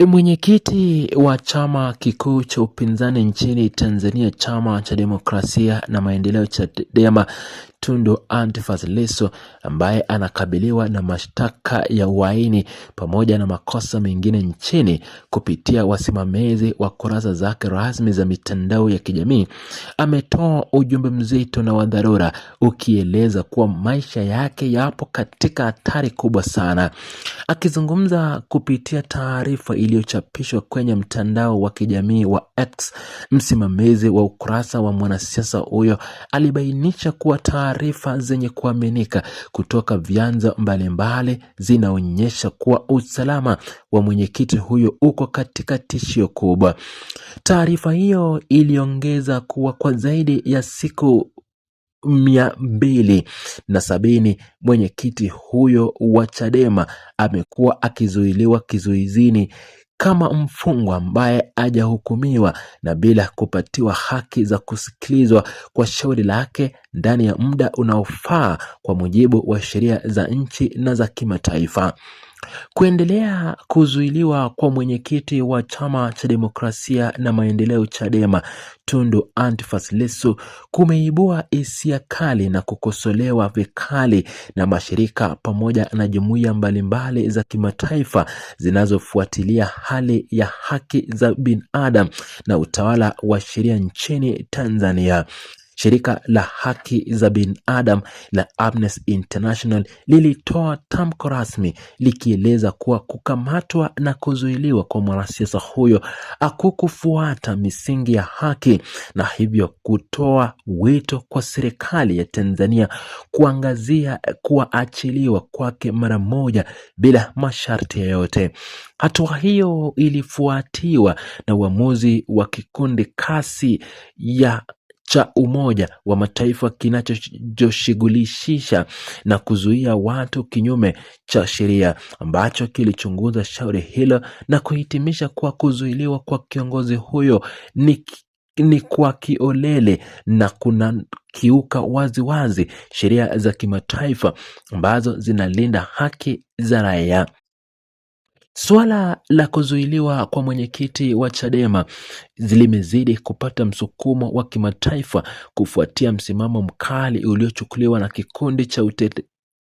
Mwenyekiti wa chama kikuu cha upinzani nchini Tanzania, Chama cha Demokrasia na Maendeleo Chadema, Tundu Antipas Lissu, ambaye anakabiliwa na mashtaka ya uhaini pamoja na makosa mengine nchini kupitia wasimamizi wa kurasa zake rasmi za mitandao ya kijamii, ametoa ujumbe mzito na wa dharura ukieleza kuwa maisha yake yapo katika hatari kubwa sana. Akizungumza kupitia taarifa iliyochapishwa kwenye mtandao wa kijamii wa X, msimamizi wa ukurasa wa mwanasiasa huyo alibainisha kuwa taarifa zenye kuaminika kutoka vyanzo mbalimbali zinaonyesha kuwa usalama wa mwenyekiti huyo uko katika tishio kubwa. Taarifa hiyo iliongeza kuwa kwa zaidi ya siku 270 mwenyekiti huyo wa Chadema amekuwa akizuiliwa kizuizini kama mfungwa ambaye hajahukumiwa na bila kupatiwa haki za kusikilizwa kwa shauri lake ndani ya muda unaofaa kwa mujibu wa sheria za nchi na za kimataifa. Kuendelea kuzuiliwa kwa mwenyekiti wa Chama cha Demokrasia na Maendeleo Chadema, Tundu Antipas Lissu, kumeibua hisia kali na kukosolewa vikali na mashirika pamoja na jumuiya mbalimbali za kimataifa zinazofuatilia hali ya haki za binadamu na utawala wa sheria nchini Tanzania. Shirika la haki za binadamu la Amnesty International lilitoa tamko rasmi likieleza kuwa kukamatwa na kuzuiliwa kwa mwanasiasa huyo hakukufuata misingi ya haki, na hivyo kutoa wito kwa serikali ya Tanzania kuangazia kuachiliwa kwake mara moja bila masharti yoyote. Hatua hiyo ilifuatiwa na uamuzi wa kikundi kasi cha Umoja wa Mataifa kinachoshughulisha na kuzuia watu kinyume cha sheria, ambacho kilichunguza shauri hilo na kuhitimisha kuwa kuzuiliwa kwa kiongozi huyo ni kwa kiolele na kuna kiuka waziwazi sheria za kimataifa ambazo zinalinda haki za raia. Suala la kuzuiliwa kwa mwenyekiti wa Chadema limezidi kupata msukumo wa kimataifa kufuatia msimamo mkali uliochukuliwa na kikundi cha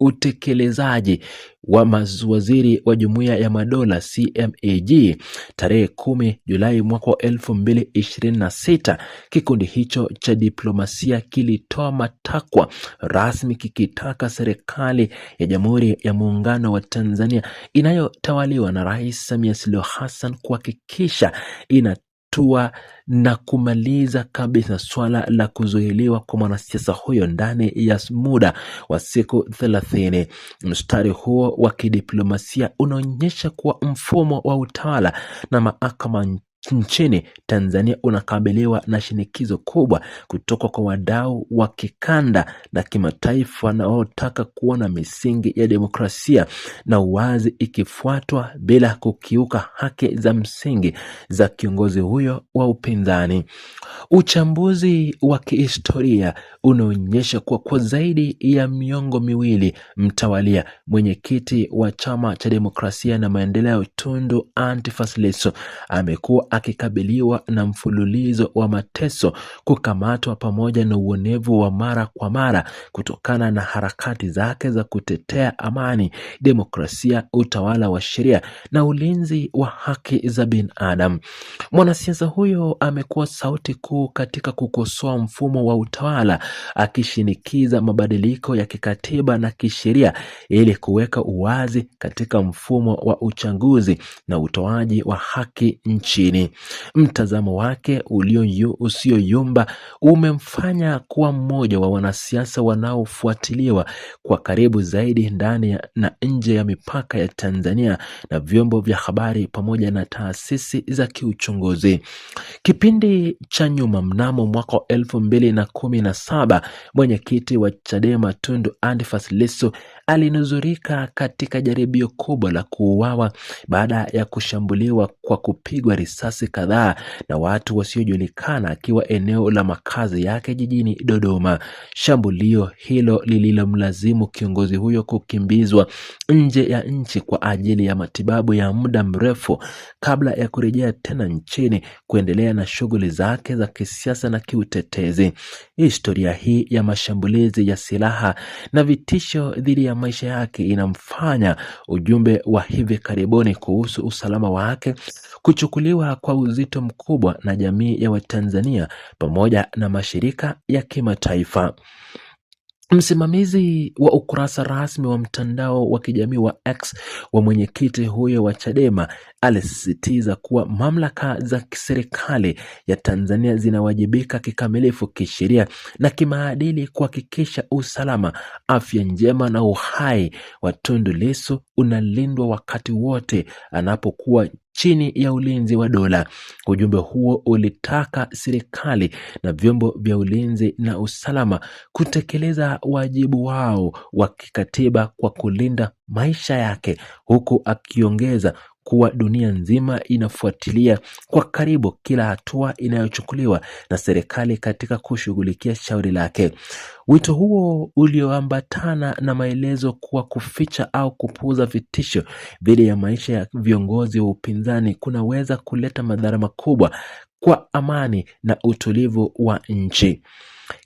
utekelezaji wa mawaziri wa Jumuiya ya Madola CMAG tarehe 10 Julai mwaka 2026. Kikundi hicho cha diplomasia kilitoa matakwa rasmi kikitaka serikali ya Jamhuri ya Muungano wa Tanzania inayotawaliwa na Rais Samia Suluhu Hassan kuhakikisha inatua na kumaliza kabisa swala la kuzuiliwa kwa mwanasiasa huyo ndani ya muda wa siku 30. Mstari huo wa kidiplomasia unaonyesha kuwa mfumo wa utawala na mahakama nchini Tanzania unakabiliwa na shinikizo kubwa kutoka kwa wadau wa kikanda na kimataifa wanaotaka kuona misingi ya demokrasia na uwazi ikifuatwa bila kukiuka haki za msingi za kiongozi huyo wa upinzani. Uchambuzi wa kihistoria unaonyesha kuwa kwa zaidi ya miongo miwili mtawalia, mwenyekiti wa Chama cha Demokrasia na Maendeleo Tundu Antipas Lissu amekuwa akikabiliwa na mfululizo wa mateso, kukamatwa pamoja na uonevu wa mara kwa mara kutokana na harakati zake za kutetea amani, demokrasia, utawala wa sheria na ulinzi wa haki za binadamu. Mwanasiasa huyo amekuwa sauti kuu katika kukosoa mfumo wa utawala, akishinikiza mabadiliko ya kikatiba na kisheria ili kuweka uwazi katika mfumo wa uchaguzi na utoaji wa haki nchini. Mtazamo wake usioyumba umemfanya kuwa mmoja wa wanasiasa wanaofuatiliwa kwa karibu zaidi ndani na nje ya mipaka ya Tanzania na vyombo vya habari pamoja na taasisi za kiuchunguzi. Kipindi cha nyuma, mnamo mwaka 2017, mwenyekiti wa Chadema Tundu Antipas Lissu alinusurika katika jaribio kubwa la kuuawa baada ya kushambuliwa kwa kupigwa risasi kadhaa na watu wasiojulikana akiwa eneo la makazi yake jijini Dodoma. Shambulio hilo lililomlazimu kiongozi huyo kukimbizwa nje ya nchi kwa ajili ya matibabu ya muda mrefu kabla ya kurejea tena nchini kuendelea na shughuli zake za kisiasa na kiutetezi. Historia hii ya mashambulizi ya silaha na vitisho dhidi ya maisha yake inamfanya ujumbe wa hivi karibuni kuhusu usalama wake kuchukuliwa kwa uzito mkubwa na jamii ya Watanzania pamoja na mashirika ya kimataifa. Msimamizi wa ukurasa rasmi wa mtandao wa kijamii wa X wa mwenyekiti huyo wa Chadema alisisitiza kuwa mamlaka za kiserikali ya Tanzania zinawajibika kikamilifu kisheria na kimaadili kuhakikisha usalama, afya njema na uhai wa Tundu Lissu unalindwa wakati wote anapokuwa chini ya ulinzi wa dola. Ujumbe huo ulitaka serikali na vyombo vya ulinzi na usalama kutekeleza wajibu wao wa kikatiba kwa kulinda maisha yake, huku akiongeza kuwa dunia nzima inafuatilia kwa karibu kila hatua inayochukuliwa na serikali katika kushughulikia shauri lake. Wito huo ulioambatana na maelezo kuwa kuficha au kupuuza vitisho dhidi ya maisha ya viongozi wa upinzani kunaweza kuleta madhara makubwa kwa amani na utulivu wa nchi.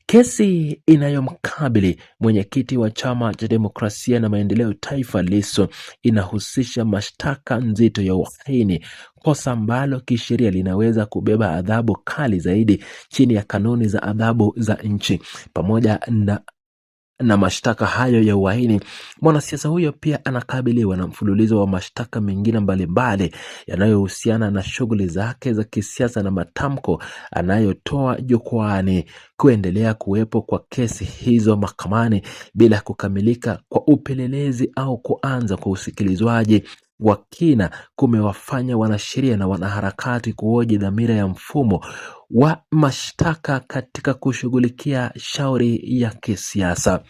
Kesi inayomkabili mwenyekiti wa Chama cha Demokrasia na Maendeleo Taifa Lissu inahusisha mashtaka nzito ya uhaini, kosa ambalo kisheria linaweza kubeba adhabu kali zaidi chini ya kanuni za adhabu za nchi. Pamoja na mashtaka hayo ya uhaini, mwanasiasa huyo pia anakabiliwa na mfululizo wa mashtaka mengine mbalimbali yanayohusiana na shughuli zake za kisiasa na matamko anayotoa jukwaani. Kuendelea kuwepo kwa kesi hizo mahakamani bila kukamilika kwa upelelezi au kuanza kwa usikilizwaji wa kina kumewafanya wanasheria na wanaharakati kuhoji dhamira ya mfumo wa mashtaka katika kushughulikia shauri ya kisiasa.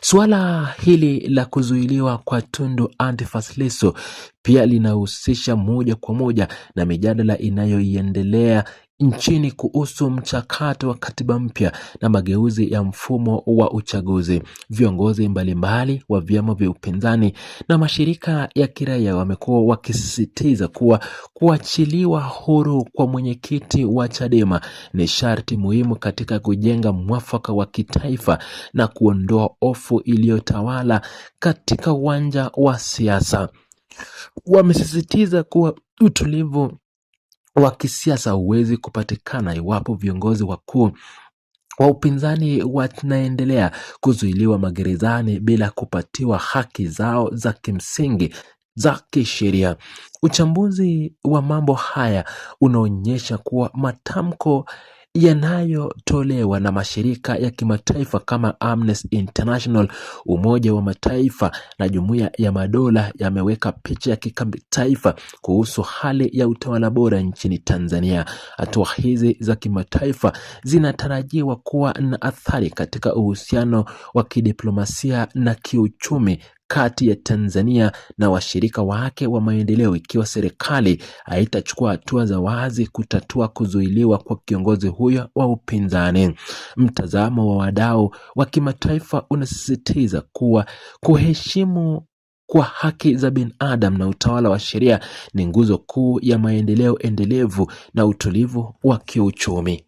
Suala hili la kuzuiliwa kwa Tundu Antipas Lissu pia linahusisha moja kwa moja na mijadala inayoendelea nchini kuhusu mchakato wa katiba mpya na mageuzi ya mfumo wa uchaguzi. Viongozi mbalimbali wa vyama vya upinzani na mashirika ya kiraia wamekuwa wakisisitiza kuwa kuachiliwa huru kwa mwenyekiti wa Chadema ni sharti muhimu katika kujenga mwafaka wa kitaifa na kuondoa hofu iliyotawala katika uwanja wa siasa. Wamesisitiza kuwa utulivu wa kisiasa huwezi kupatikana iwapo viongozi wakuu wa upinzani wanaendelea kuzuiliwa magerezani bila kupatiwa haki zao za kimsingi za kisheria. Uchambuzi wa mambo haya unaonyesha kuwa matamko yanayotolewa na mashirika ya kimataifa kama Amnesty International, Umoja wa Mataifa na Jumuiya ya Madola yameweka picha ya kimataifa kuhusu hali ya utawala bora nchini Tanzania. Hatua hizi za kimataifa zinatarajiwa kuwa na athari katika uhusiano wa kidiplomasia na kiuchumi kati ya Tanzania na washirika wake wa maendeleo ikiwa serikali haitachukua hatua za wazi kutatua kuzuiliwa kwa kiongozi huyo wa upinzani. Mtazamo wa wadau wa kimataifa unasisitiza kuwa kuheshimu kwa haki za binadamu na utawala wa sheria ni nguzo kuu ya maendeleo endelevu na utulivu wa kiuchumi.